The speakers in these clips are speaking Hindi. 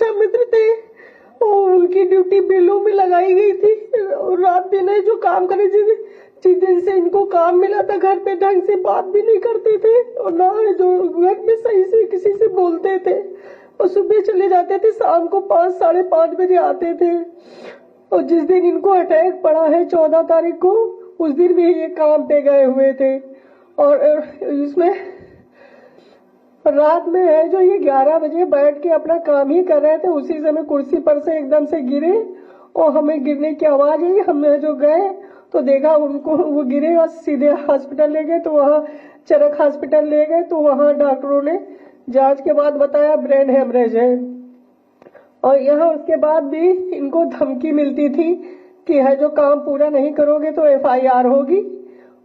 अच्छा मित्र थे और उनकी ड्यूटी बिलों में लगाई गई थी और रात दिन है जो काम करे जिस दिन से इनको काम मिला था घर पे ढंग से बात भी नहीं करते थे और ना जो घर में सही से किसी से बोलते थे और सुबह चले जाते थे शाम को 5 साढ़े 5 बजे आते थे। और जिस दिन इनको अटैक पड़ा है 14 तारीख को उस दिन भी ये काम पे गए हुए थे और इसमें रात में है जो ये 11 बजे बैठ के अपना काम ही कर रहे थे उसी समय कुर्सी पर से एकदम से गिरे और हमें गिरने की आवाज आई। हमने जो गए तो देखा उनको वो गिरे और सीधे हॉस्पिटल ले गए तो वहाँ चरक हॉस्पिटल ले गए तो वहाँ डॉक्टरों ने जांच के बाद बताया ब्रेन हेमरेज है। और यहाँ उसके बाद भी इनको धमकी मिलती थी कि है जो काम पूरा नहीं करोगे तो FIR होगी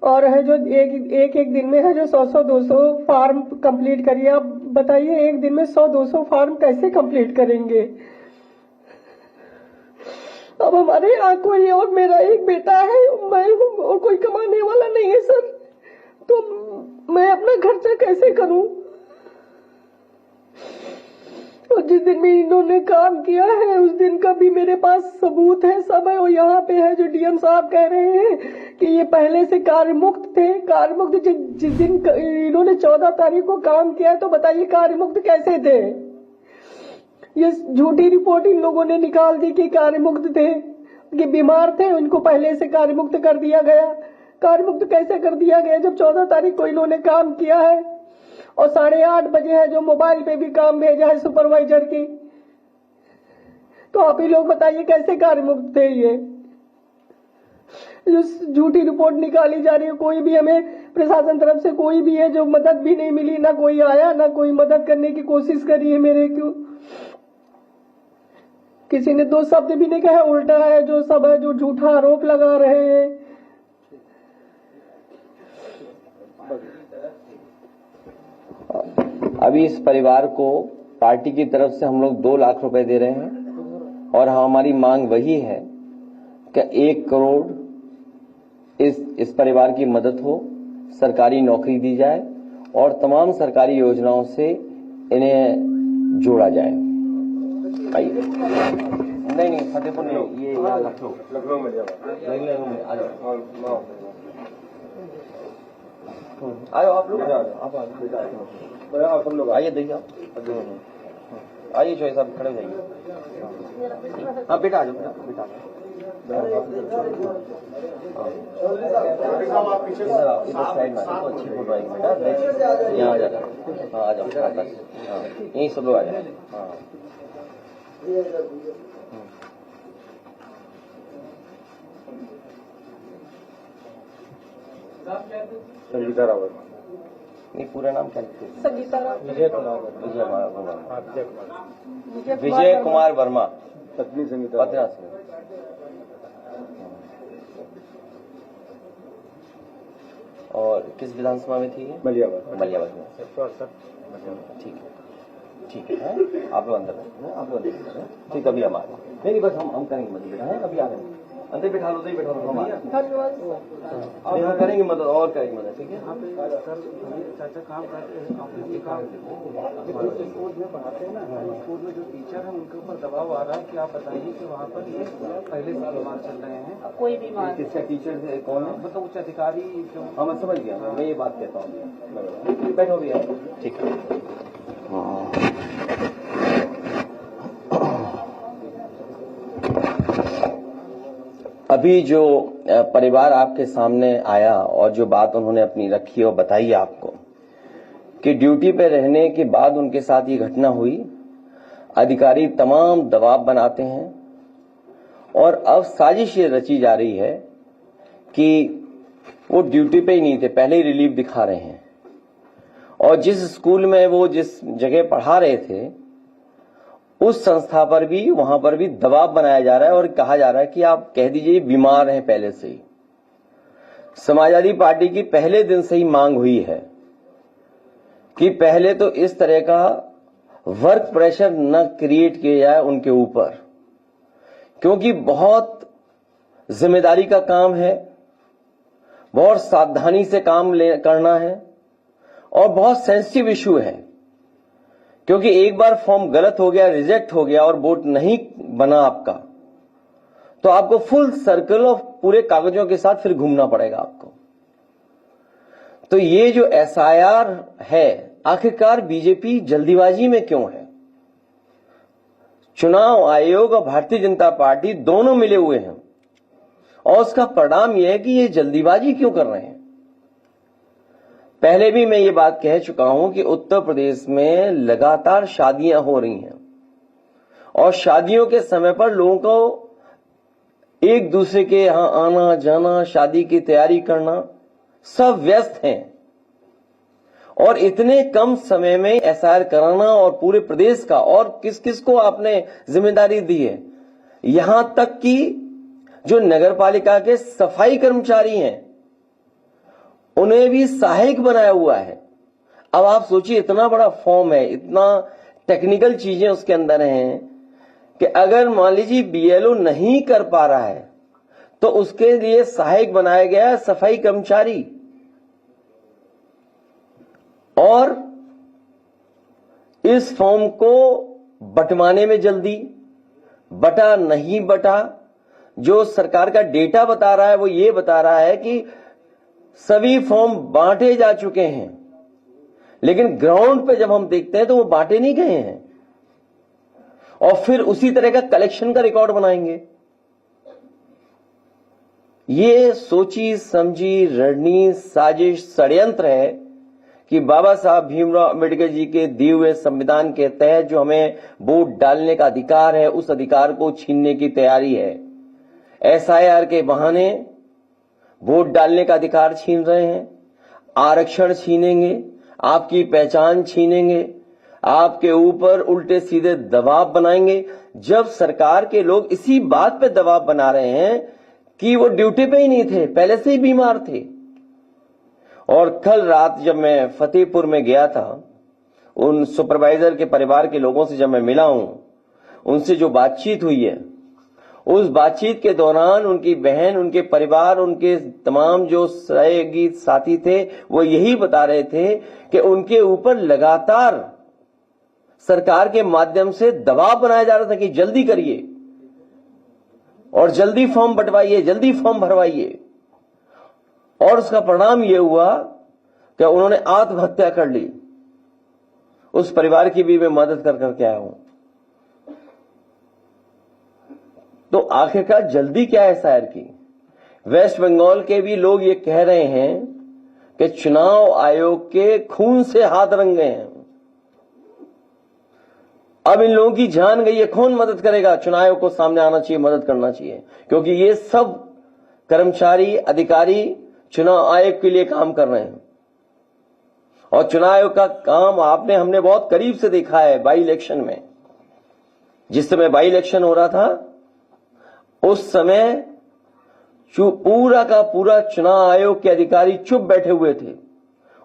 और है जो एक दिन में है जो 100-200 फार्म कंप्लीट करिए। आप बताइए एक दिन में 100-200 फार्म कैसे कंप्लीट करेंगे। अब हमारे यहाँ कोई और मेरा एक बेटा है मैं हूँ और कोई कमाने वाला नहीं है सर, तो मैं अपना खर्चा कैसे करूं। और जिस दिन भी इन्होंने काम किया है उस दिन का भी मेरे पास सबूत है सब है। और यहाँ पे है जो DM साहब कह रहे हैं कि ये पहले से कार्य मुक्त थे। कार्य मुक्त जिस दिन इन्होंने 14 तारीख को काम किया तो बताइए कार्य मुक्त कैसे थे। ये झूठी रिपोर्ट इन लोगों ने निकाल दी कि कार्य मुक्त थे, कि बीमार थे उनको पहले से कार्य मुक्त कर दिया गया। कार्य मुक्त कैसे कर दिया गया जब 14 तारीख को इन्होंने काम किया है और 8:30 बजे है जो मोबाइल पे भी काम भेजा है सुपरवाइजर की। तो आप ही लोग बताइए कैसे कार्य मुक्त थे। ये जो झूठी रिपोर्ट निकाली जा रही है, कोई भी हमें प्रशासन तरफ से कोई भी है जो मदद भी नहीं मिली, ना कोई आया ना कोई मदद करने की कोशिश करी है मेरे को। किसी ने 2 शब्द भी नहीं कहा, उल्टा है जो सब है जो झूठा आरोप लगा रहे हैं। अभी इस परिवार को पार्टी की तरफ से हम लोग 2 लाख रुपए दे रहे हैं और हमारी मांग वही है कि 1 करोड़ इस परिवार की मदद हो, सरकारी नौकरी दी जाए और तमाम सरकारी योजनाओं से इन्हें जोड़ा जाए। नहीं फतेहपुर नहीं, ये लखनऊ में आ जाओ आप लोग आप सब लोग आइए देखिए आइए चौधरी साहब खड़े हो जाइए। हाँ बेटा आ जाओ बेटा इधर साइड में अच्छी फोटो आएगी बेटा, यहाँ आ जाओ। हाँ आ जाओ यहीं सब लोग आ जाओ। हाँ संगीता रावत। नहीं पूरा नाम क्या लिखते हैं? संगीता रावत। विजय कुमार वर्मा। पत्नी संगीता पत्नी से। और किस विधानसभा में थी? मलियाबाद में। ठीक है आप लोग अंदर ठीक। अभी हम आ रहे नहीं बस हम करेंगे मदद बेटा है। अभी आ रहे हैं अंदर बैठा लो बैठा लो हम धन्यवाद करेंगे मदद और करेंगे मदद। ठीक है चाचा काम करते हैं काम स्कूल में पढ़ाते हैं ना, स्कूल में जो टीचर है उनके ऊपर दबाव आ रहा है कि आप बताइए कि वहाँ पर ये पहले से बीमार चल रहे हैं। कोई बीमार किसका टीचर से कौन है? मतलब उच्च अधिकारी जो। हाँ मैं समझ गया। मैं ये बात कहता हूँ बैठो भैया। ठीक है अभी जो परिवार आपके सामने आया और जो बात उन्होंने अपनी रखी और बताई आपको कि ड्यूटी पे रहने के बाद उनके साथ ये घटना हुई। अधिकारी तमाम दबाव बनाते हैं और अब साजिश ये रची जा रही है कि वो ड्यूटी पे ही नहीं थे, पहले ही रिलीफ दिखा रहे हैं और जिस स्कूल में वो जिस जगह पढ़ा रहे थे उस संस्था पर भी वहां पर भी दबाव बनाया जा रहा है और कहा जा रहा है कि आप कह दीजिए बीमार हैं पहले से ही। समाजवादी पार्टी की पहले दिन से ही मांग हुई है कि पहले तो इस तरह का वर्क प्रेशर न क्रिएट किया जाए उनके ऊपर, क्योंकि बहुत जिम्मेदारी का काम है, बहुत सावधानी से काम करना है और बहुत सेंसिटिव इशू है क्योंकि एक बार फॉर्म गलत हो गया, रिजेक्ट हो गया और वोट नहीं बना आपका, तो आपको फुल सर्कल ऑफ पूरे कागजों के साथ फिर घूमना पड़ेगा आपको। तो ये जो एसआईआर है, आखिरकार बीजेपी जल्दीबाजी में क्यों है? चुनाव आयोग और भारतीय जनता पार्टी दोनों मिले हुए हैं और उसका परिणाम यह है कि ये जल्दीबाजी क्यों कर रहे हैं। पहले भी मैं ये बात कह चुका हूं कि उत्तर प्रदेश में लगातार शादियां हो रही हैं और शादियों के समय पर लोगों को एक दूसरे के यहां आना जाना, शादी की तैयारी करना, सब व्यस्त हैं और इतने कम समय में एसआईआर कराना और पूरे प्रदेश का, और किस किस को आपने जिम्मेदारी दी है, यहां तक कि जो नगरपालिका के सफाई कर्मचारी हैं उन्हें भी सहायक बनाया हुआ है। अब आप सोचिए, इतना बड़ा फॉर्म है, इतना टेक्निकल चीजें उसके अंदर हैं कि अगर मान लीजिए बीएलओ नहीं कर पा रहा है तो उसके लिए सहायक बनाया गया है सफाई कर्मचारी। और इस फॉर्म को बंटवाने में जल्दी, बटा नहीं बटा, जो सरकार का डेटा बता रहा है वो ये बता रहा है कि सभी फॉर्म बांटे जा चुके हैं, लेकिन ग्राउंड पे जब हम देखते हैं तो वो बांटे नहीं गए हैं और फिर उसी तरह का कलेक्शन का रिकॉर्ड बनाएंगे। ये सोची समझी रणनीति, साजिश, षड्यंत्र है कि बाबा साहब भीमराव अंबेडकर जी के दिए हुए संविधान के तहत जो हमें वोट डालने का अधिकार है, उस अधिकार को छीनने की तैयारी है। एसआईआर के बहाने वोट डालने का अधिकार छीन रहे हैं, आरक्षण छीनेंगे, आपकी पहचान छीनेंगे, आपके ऊपर उल्टे सीधे दबाव बनाएंगे। जब सरकार के लोग इसी बात पे दबाव बना रहे हैं कि वो ड्यूटी पे ही नहीं थे, पहले से ही बीमार थे। और कल रात जब मैं फतेहपुर में गया था, उन सुपरवाइजर के परिवार के लोगों से जब मैं मिला हूं, उनसे जो बातचीत हुई है, उस बातचीत के दौरान उनकी बहन, उनके परिवार, उनके तमाम जो सहयोगी साथी थे, वो यही बता रहे थे कि उनके ऊपर लगातार सरकार के माध्यम से दबाव बनाया जा रहा था कि जल्दी करिए और जल्दी फॉर्म बंटवाइए, जल्दी फॉर्म भरवाइए। और उसका परिणाम यह हुआ कि उन्होंने आत्महत्या कर ली। उस परिवार की भी मैं मदद कर करके आया हूं। तो आखिरकार जल्दी क्या है एसआईआर की? वेस्ट बंगाल के भी लोग ये कह रहे हैं कि चुनाव आयोग के खून से हाथ रंग गए हैं। अब इन लोगों की जान गई है, कौन मदद करेगा? चुनाव आयोग को सामने आना चाहिए, मदद करना चाहिए, क्योंकि ये सब कर्मचारी, अधिकारी चुनाव आयोग के लिए काम कर रहे हैं। और चुनाव आयोग का काम हमने बहुत करीब से देखा है बाई इलेक्शन में। जिस समय बाई इलेक्शन हो रहा था उस समय पूरा का पूरा चुनाव आयोग के अधिकारी चुप बैठे हुए थे।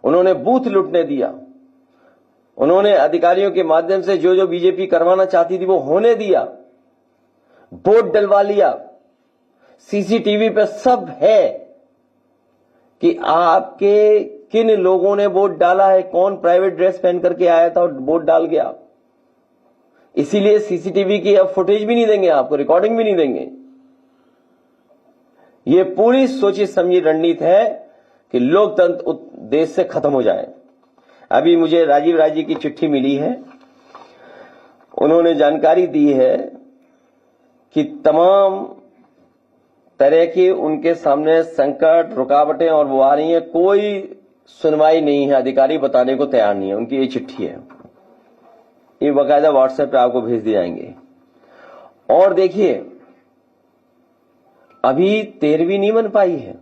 उन्होंने बूथ लुटने दिया, उन्होंने अधिकारियों के माध्यम से जो जो बीजेपी करवाना चाहती थी वो होने दिया, वोट डलवा लिया। सीसीटीवी पे सब है कि आपके किन लोगों ने वोट डाला है, कौन प्राइवेट ड्रेस पहन करके आया था और वोट डाल गया। इसीलिए सीसीटीवी की अब फुटेज भी नहीं देंगे आपको, रिकॉर्डिंग भी नहीं देंगे। ये पूरी सोची समझी रणनीति है कि लोकतंत्र देश से खत्म हो जाए। अभी मुझे राजीव राय जी की चिट्ठी मिली है, उन्होंने जानकारी दी है कि तमाम तरह के उनके सामने संकट, रुकावटें और वो आ रही हैं, कोई सुनवाई नहीं है, अधिकारी बताने को तैयार नहीं है। उनकी ये चिट्ठी है, ये बाकायदा व्हाट्सएप पे आपको भेज दिए जाएंगे। और देखिए, अभी 13वीं नहीं बन पाई है।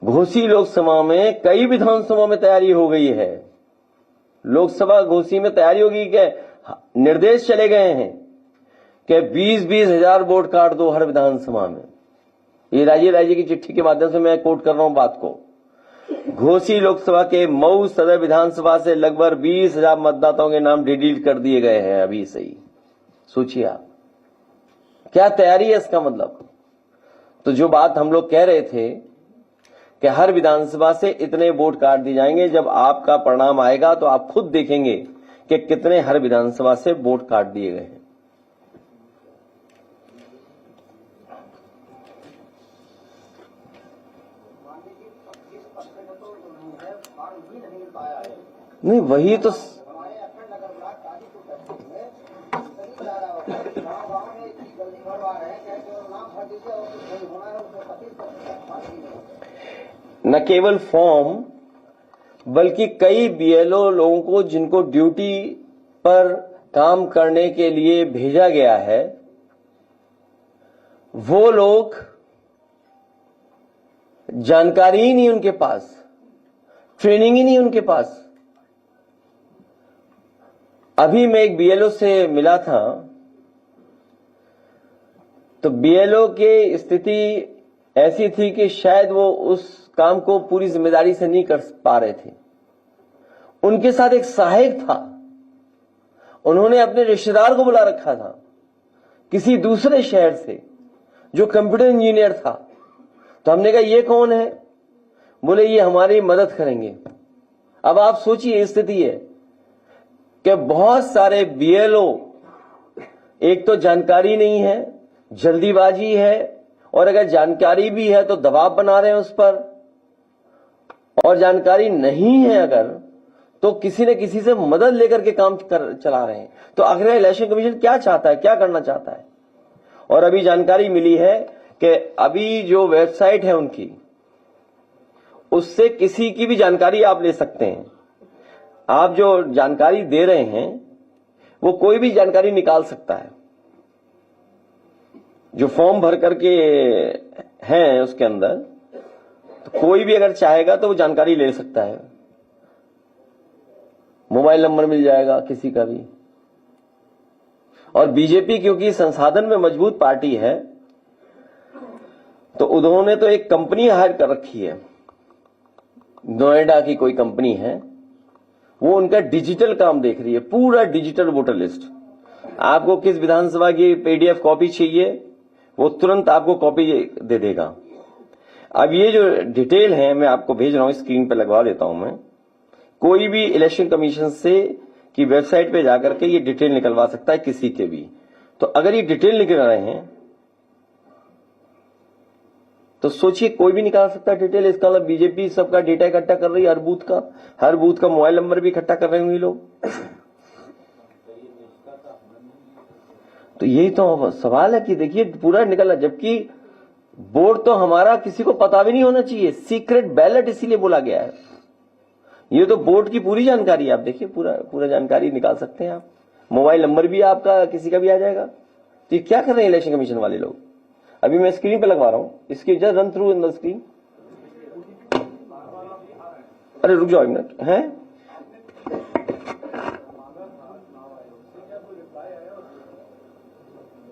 घोसी लोकसभा में कई विधानसभा में तैयारी हो गई है। लोकसभा घोसी में तैयारी होगी कि निर्देश चले गए हैं कि 20-20 हजार वोट काट दो हर विधानसभा में। ये राजीव राय जी की चिट्ठी के माध्यम से मैं कोट कर रहा हूं बात को। घोसी लोकसभा के मऊ सदर विधानसभा से लगभग 20 हजार मतदाताओं के नाम डिलीट कर दिए गए हैं अभी से ही। सोचिए आप क्या तैयारी है इसका मतलब। तो जो बात हम लोग कह रहे थे कि हर विधानसभा से इतने वोट काट दिए जाएंगे। जब आपका परिणाम आएगा तो आप खुद देखेंगे कि कितने हर विधानसभा से वोट काट दिए गए हैं। नहीं, वही तो न केवल फॉर्म बल्कि कई बीएलओ लोगों को जिनको ड्यूटी पर काम करने के लिए भेजा गया है, वो लोग जानकारी ही नहीं उनके पास, ट्रेनिंग ही नहीं उनके पास। अभी मैं एक बीएलओ से मिला था तो बीएलओ की स्थिति ऐसी थी कि शायद वो उस काम को पूरी जिम्मेदारी से नहीं कर पा रहे थे। उनके साथ एक सहायक था, उन्होंने अपने रिश्तेदार को बुला रखा था किसी दूसरे शहर से जो कंप्यूटर इंजीनियर था। तो हमने कहा ये कौन है? बोले ये हमारी मदद करेंगे। अब आप सोचिए स्थिति है कि बहुत सारे बीएलओ, एक तो जानकारी नहीं है, जल्दीबाजी है, और अगर जानकारी भी है तो दबाव बना रहे हैं उस पर, और जानकारी नहीं है अगर तो किसी न किसी से मदद लेकर के काम चला रहे हैं। तो आखिर इलेक्शन कमीशन क्या चाहता है, क्या करना चाहता है? और अभी जानकारी मिली है कि अभी जो वेबसाइट है उनकी, उससे किसी की भी जानकारी आप ले सकते हैं। आप जो जानकारी दे रहे हैं वो कोई भी जानकारी निकाल सकता है। जो फॉर्म भर करके हैं उसके अंदर, तो कोई भी अगर चाहेगा तो वो जानकारी ले सकता है। मोबाइल नंबर मिल जाएगा किसी का भी। और बीजेपी क्योंकि संसाधन में मजबूत पार्टी है तो उन्होंने तो एक कंपनी हायर कर रखी है, नोएडा की कोई कंपनी है, वो उनका डिजिटल काम देख रही है, पूरा डिजिटल वोटर लिस्ट। आपको किस विधानसभा की पीडीएफ कॉपी चाहिए वो तुरंत आपको कॉपी दे देगा। अब ये जो डिटेल है मैं आपको भेज रहा हूं, स्क्रीन पे लगवा देता हूं मैं। कोई भी इलेक्शन कमीशन से की वेबसाइट पे जाकर के ये डिटेल निकलवा सकता है किसी के भी। तो अगर ये डिटेल निकल रहे हैं तो सोचिए कोई भी निकाल सकता है डिटेल। इसका मतलब बीजेपी सबका डेटा इकट्ठा कर रही है, हर बूथ का मोबाइल नंबर भी इकट्ठा कर रहे होंगे लोग। तो यही तो सवाल है कि देखिए पूरा निकला, जबकि वोट तो हमारा किसी को पता भी नहीं होना चाहिए। सीक्रेट बैलेट इसीलिए बोला गया है। ये तो वोट की पूरी जानकारी आप देखिए, पूरा जानकारी निकाल सकते हैं आप। मोबाइल नंबर भी आपका किसी का भी आ जाएगा। तो ये क्या कर रहे हैं इलेक्शन कमीशन वाले लोग? अभी मैं स्क्रीन पे लगवा रहा हूं, इसकी just run through in the screen. अरे रुक जाओ एक मिनट, है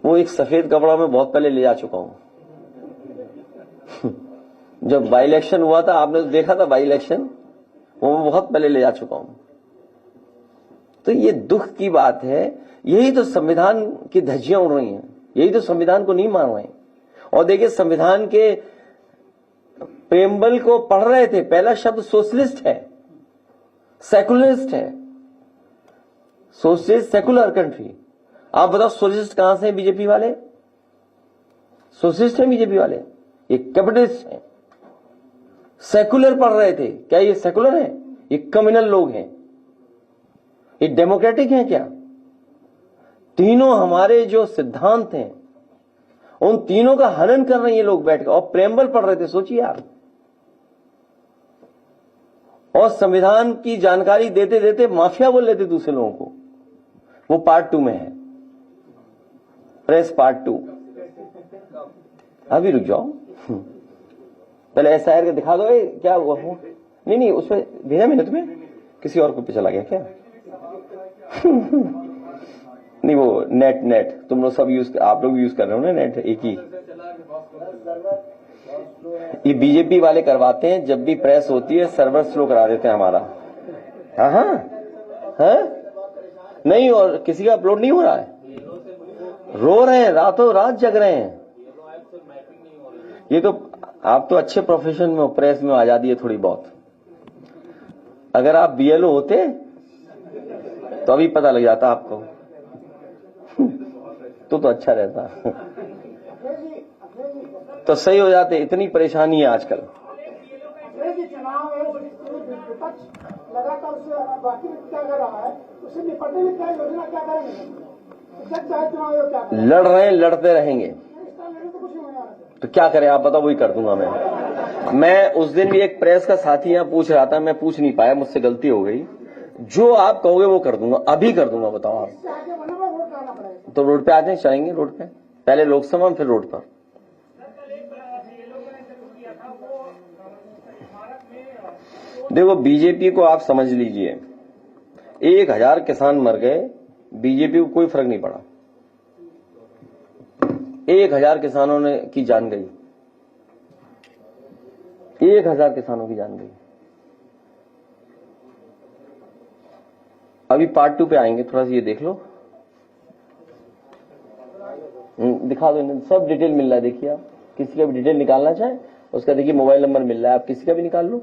वो एक सफेद कपड़ा में बहुत पहले ले जा चुका हूं। जब बाई इलेक्शन हुआ था, आपने देखा था बाई इलेक्शन, वो मैं बहुत पहले ले जा चुका हूं। तो ये दुख की बात है। यही तो संविधान की धज्जियां उड़ रही हैं, यही तो संविधान को नहीं मान रहे हैं। और देखिए संविधान के प्रेम्बल को पढ़ रहे थे, पहला शब्द सोशलिस्ट है, सेकुलरिस्ट है। Socialist secular country. आप बताओ सोशलिस्ट कहां से हैं बीजेपी वाले? सोशलिस्ट हैं बीजेपी वाले, ये कैपिटलिस्ट हैं। सेकुलर पढ़ रहे थे, क्या ये सेकुलर है? ये कम्युनल लोग हैं। ये डेमोक्रेटिक हैं क्या? तीनों हमारे जो सिद्धांत हैं उन तीनों का हनन कर रहे हैं ये लोग बैठकर, और प्रेम्बल पढ़ रहे थे। सोचिए आप। और संविधान की जानकारी देते देते माफिया बोल लेते दूसरे लोगों को। वो पार्ट 2 में है, प्रेस पार्ट 2। अभी रुक जाओ, पहले एसआईआर का दिखा दो। क्या हुआ? नहीं उसमें भेजा मैंने तुम्हें, किसी और को पे चला गया क्या? नहीं वो नेट तुम लोग सब यूज, आप लोग यूज कर रहे हो ना नेट, एक ही। ये बीजेपी वाले करवाते हैं, जब भी प्रेस होती है सर्वर स्लो करा देते हैं हमारा। हाँ नहीं, और किसी का अपलोड नहीं हो रहा है, रो रहे हैं, रातों रात जग रहे हैं। ये तो आप तो अच्छे प्रोफेशन में हो, प्रेस में आजादी है थोड़ी बहुत। अगर आप बीएलओ होते तो अभी पता लग जाता आपको तो अच्छा रहता तो सही हो जाते। इतनी परेशानी है आजकल। लगातार उससे बाकी क्या कर रहा है, उससे निपटने में क्या योजना क्या करेंगे? चुनाव आयोग क्या करें? लड़ रहे हैं, लड़ते रहेंगे तो कुछ नहीं होने वाला। तो क्या करें आप बताओ, वही कर दूंगा मैं उस दिन भी एक प्रेस का साथी यहाँ पूछ रहा था, मैं पूछ नहीं पाया, मुझसे गलती हो गई। जो आप कहोगे वो कर दूंगा, अभी कर दूंगा। बताओ आप इससे आगे बढ़ना होगा, वोट कराना पड़ेगा। तो रोड पे आ जाए, चलेंगे रोड पे, पहले लोकसभा में फिर रोड पर। देखो बीजेपी को आप समझ लीजिए, 1000 किसान मर गए, बीजेपी को कोई फर्क नहीं पड़ा। 1000 किसानों ने की जान गई, 1000 किसानों की जान गई। अभी पार्ट 2 पे आएंगे, थोड़ा सा ये देख लो, दिखा दो, सब डिटेल मिल रहा है। देखिए आप किसी का भी डिटेल निकालना चाहे उसका देखिए मोबाइल नंबर मिल रहा है, आप किसी का भी निकाल लो।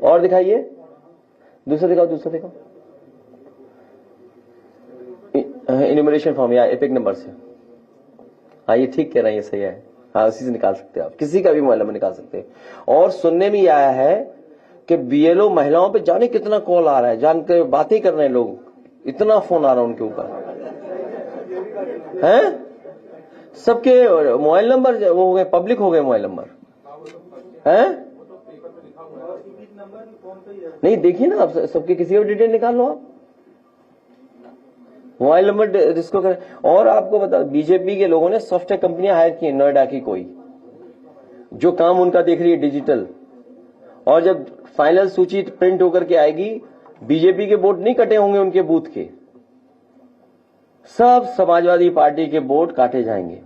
और दिखाइए, दूसरा दिखाओ, दूसरा दिखाओ, इन्यूमरेशन फॉर्म या एपिक नंबर से। हाँ ये ठीक कह रहे हैं, ये सही है। हाँ उसी से निकाल सकते हैं आप, किसी का भी मोबाइल नंबर निकाल सकते हैं। और सुनने में आया है कि बीएलओ महिलाओं पे जाने कितना कॉल आ रहा है, जानकर बातें कर रहे हैं लोग, इतना फोन आ रहा है उनके ऊपर हैं। सबके मोबाइल नंबर वो हो गए, पब्लिक हो गए मोबाइल नंबर हैं। नहीं देखिए ना आप, सबके किसी का डिटेल निकाल लो आप, मोबाइल नंबर जिसको करें। और आपको बता, बीजेपी के लोगों ने सॉफ्टवेयर कंपनियां हायर की, नोएडा की कोई, जो काम उनका देख रही है डिजिटल। और जब फाइनल सूची प्रिंट होकर के आएगी, बीजेपी के वोट नहीं कटे होंगे उनके बूथ के, सब समाजवादी पार्टी के वोट काटे जाएंगे।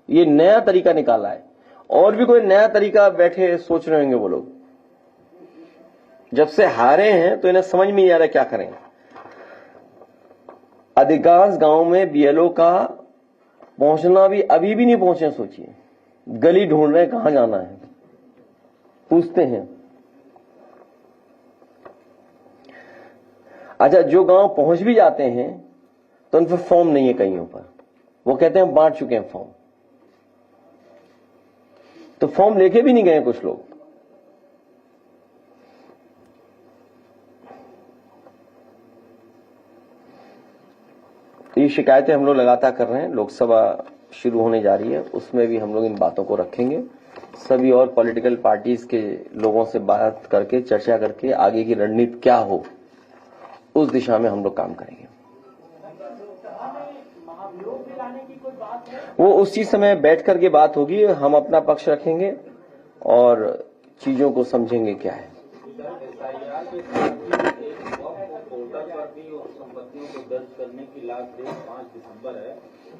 ये नया तरीका निकाला है, और भी कोई नया तरीका बैठे सोच रहे होंगे वो लोग। जब से हारे हैं तो इन्हें समझ में नहीं आ रहा क्या करें। अधिकांश गांव में बीएलओ का पहुंचना भी अभी भी नहीं पहुंचे। सोचिए, गली ढूंढ रहे हैं कहां जाना है, पूछते हैं। अच्छा, जो गांव पहुंच भी जाते हैं तो उन पर फॉर्म नहीं है कहीं पर, वो कहते हैं बांट चुके हैं फॉर्म, तो फॉर्म लेके भी नहीं गए कुछ लोग। ये शिकायतें हम लोग लगातार कर रहे हैं। लोकसभा शुरू होने जा रही है, उसमें भी हम लोग इन बातों को रखेंगे। सभी और पॉलिटिकल पार्टीज के लोगों से बात करके, चर्चा करके आगे की रणनीति क्या हो, उस दिशा में हम लोग काम करेंगे। वो उसी समय बैठ करके बात होगी, हम अपना पक्ष रखेंगे और चीजों को समझेंगे क्या है। संपत्तियों को दर्ज करने की लास्ट डेट 5 दिसंबर है,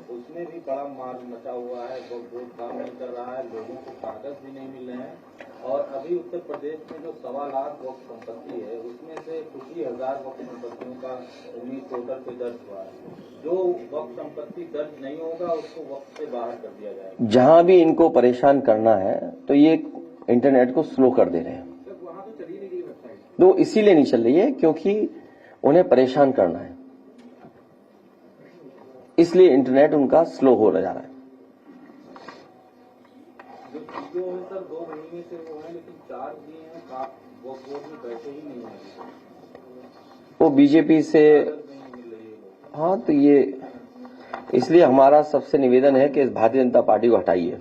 उसमें भी बड़ा मार मचा हुआ है। वो बोर्ड काम नहीं कर रहा है, लोगों को कागज भी नहीं मिल रहे हैं। और अभी उत्तर प्रदेश में जो 1.25 लाख वक्फ संपत्ति है, उसमें से कुछ ही हजार वक्फ संपत्तियों का उम्मीद पोर्टल पे दर्ज हुआ है। जो वक्फ संपत्ति दर्ज नहीं होगा उसको वक्फ से बाहर कर दिया जाएगा। जहां भी इनको परेशान करना है तो ये इंटरनेट को स्लो कर दे रहे हैं। वहां तो चली नहीं रही वेबसाइट, तो इसीलिए नहीं चल रही है क्योंकि उन्हें परेशान करना है, इसलिए इंटरनेट उनका स्लो हो जा रहा है। जो सर 2 महीने से वो है, लेकिन 4 दिए हैं, वो बोर्ड में बैठे ही नहीं है। वो बीजेपी से, हाँ तो ये इसलिए हमारा सबसे निवेदन है कि इस भारतीय जनता पार्टी को हटाइए।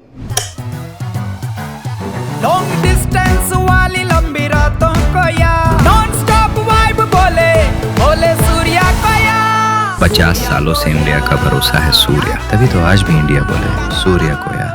लॉन्ग डिस्टेंस वाली लंबी रातों को या नॉन स्टॉप वाइब बोले बोले सूर्या को या। 50 सालों से इंडिया का भरोसा है सूर्या, तभी तो आज भी इंडिया बोले सूर्या को या।